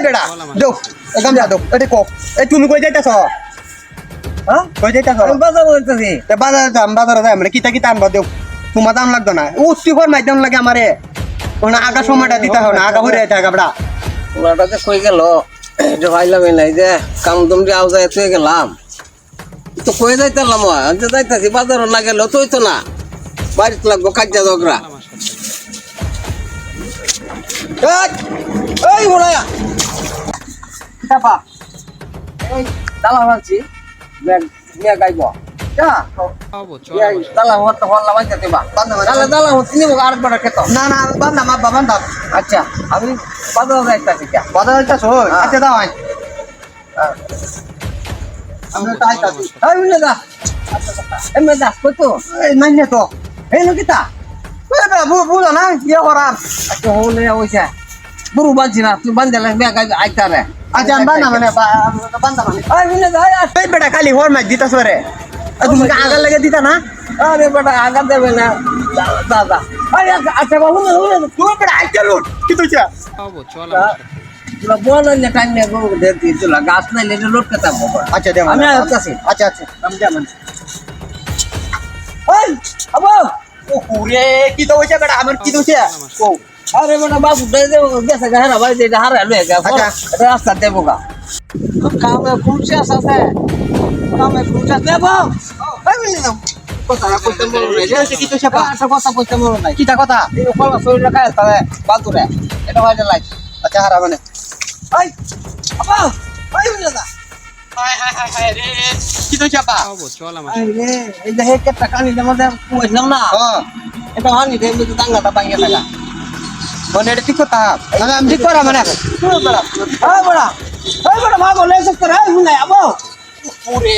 বেড়া দেও একদম যা দেও এটা কো এই তুমি কই যাইতাছ হ্যাঁ কই যাইতাছ বাজার হইতাছি তে বাজারে যাই আমরা কিতা কিতা আনবা দেও তোমার দাম লাগতো না উস্তিফর মাইদাম লাগে আমারে কোন আগা সময়টা দিতে হবে না আগা হইরা থাকা বড়া ওরাটা যে কই গেল যে ভাইলাম নাই যে কাম দম যে আওজা এত গেলাম তো কই যাইতালাম যে যাইতাছি বাজারও না গেল তুই তো না বাড়িতে লাগবো কাজা দগরা এই বড়ায়া চাপা এই দালা ভাবছি নিয়ে গাইব যা দালা হতে হল্লা বাইতে বা দালা হতে নিব আরেকবার খেত না না বান্দা মা বান্দা আচ্ছা আমি বাজার যাইতাছি বাজার যাইতাছ আচ্ছা দাও আই আমরা তাইতাছি এই মিলে যা এমে যা কই তো এই নাইনে তো এই নকিতা ওই বেড়া বুঝো না ইয়ে করার আচ্ছা হলে ওইসা বুড়ু বাঁধছি না তুই বান্ধে লাগবে আইতা রে আচ্ছা বান্দা মানে বান্দা মানে এই মিলে যা এই বেটা খালি হর মাই দিতাছ রে তুমি আগার লাগে দিতা না আরে বেটা আগা দেবে না দাদা আরে আচ্ছা বাবু তুই বেটা আইতে লোট কি তুইছা তোরা বল না টাইম নিয়ে গো দেখি তোরা গাছ নাই লেটে লোট কথা বাবা আচ্ছা দেও আমি আসছি আচ্ছা আচ্ছা আমি যাবেন এই আবো ওরে কি তো হইছে বেটা আমার কি দইছে ও আরে বেটা বাবু দে দে গেছে গাহরা ভাই দে হারা লয়ে গা আচ্ছা। এটা রাস্তা দেবো গা কামে খুলছে আছে কামে খুলছে দেবো এই মিলে দাও কথা কইতে মন নাই কি তো ছাপা আচ্ছা কথা কইতে মন নাই কিটা কথা এই কলা শরীর রাখা আছে বাতুরে এটা ভাই লাইক আচ্ছা হারা মানে এই আবো এই মিলে দা হায় হায় হায় হায় রে কি তো ছাপা এই রে এই যে হেকে টাকা নিতে মধ্যে কইলাম না হ্যাঁ এটা হানি দে মিতে দাঙ্গাটা ভাঙিয়ে লাগা মানে এটা ঠিক কথা মানে আমি ঠিক করা মানে বেড়া এই বেড়া ভাগো লে সকতে রে হুলাই আবো ওরে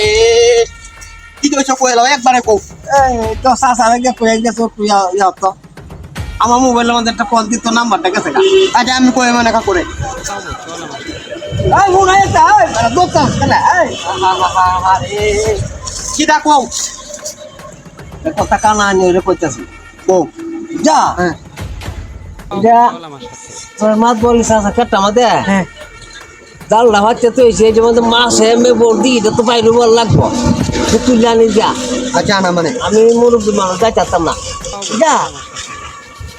কি তো হইছে কইলো একবারে কও এই তো সাসা লাগে কই গেছো তুই ইয়া তো আমার মোবাইলের মধ্যে একটা কল দিত নাম্বারটা গেছে গা আচ্ছা আমি কই মানে কা করে এই হুলাই এটা এই বেড়া দোতা কেন এই হা রে কিটা কও দেখো টাকা না নিয়ে রে কইতাছি কও যা হ্যাঁ যা তোর মাত বলি সাসা কেটটা মধ্যে হ্যাঁ জানলা হচ্ছে তো এই যে মধ্যে মাছ এমে বলদি এটা তো বাইরে বল লাগবো তুই জানি যা আচ্ছা না মানে আমি মুরব্বী মানুষ যাইতাম না যা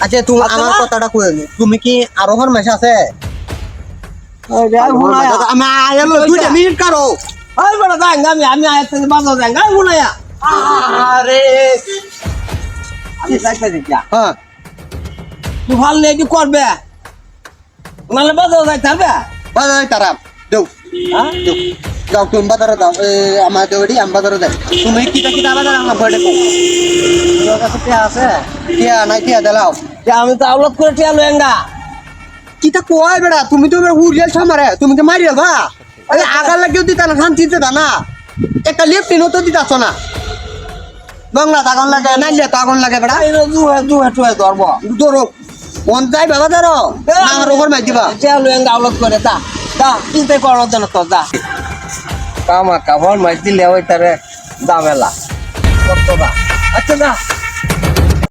আচ্ছা তুমি আমার কথাটা কই তুমি কি আরো হর মাস আছে ওই যে হুলাই আমি আইলো 2 মিনিট কারো ওই বড় যাই আমি আইতে বাজার যাই গাই হুলাইয়া আরে আমি যাইতে যা হ্যাঁ তুই ভাল নেই কি করবে নালে বাজার যাইতে হবে বাজারে তারা দেও হ্যাঁ দেও যাও তুমি বাজারে দাও আমার দেওড়ি আমি বাজারে যাই তুমি কিটা কিটা বাজারে আমার বড়ে কও তোর কাছে কে আছে কিয়া নাই কিয়া দেলাও যে আমি তো আউলত করে টিয়া লয়েঙ্গা কিটা কয় বেড়া তুমি তো হুরিয়াল ছামারে তুমি তো মারিয়াল বা আরে আগার লাগেও দিতা না শান্তি দিতা না একটা লেফটিনও তো দিতাছ না বাংলা আগুন লাগে নাইলে তো আগুন লাগে বেড়া এই জুহে টুহে ধরবো ধরো মন যাই বাবা ধরো আমার ওপর মাই দিবা টিয়া লয়েঙ্গা আউলত করে তা চিন্তাই করার জন্য তো যা কামা কাবল মাই দিলে ওই তারে দামেলা কত দা আচ্ছা দা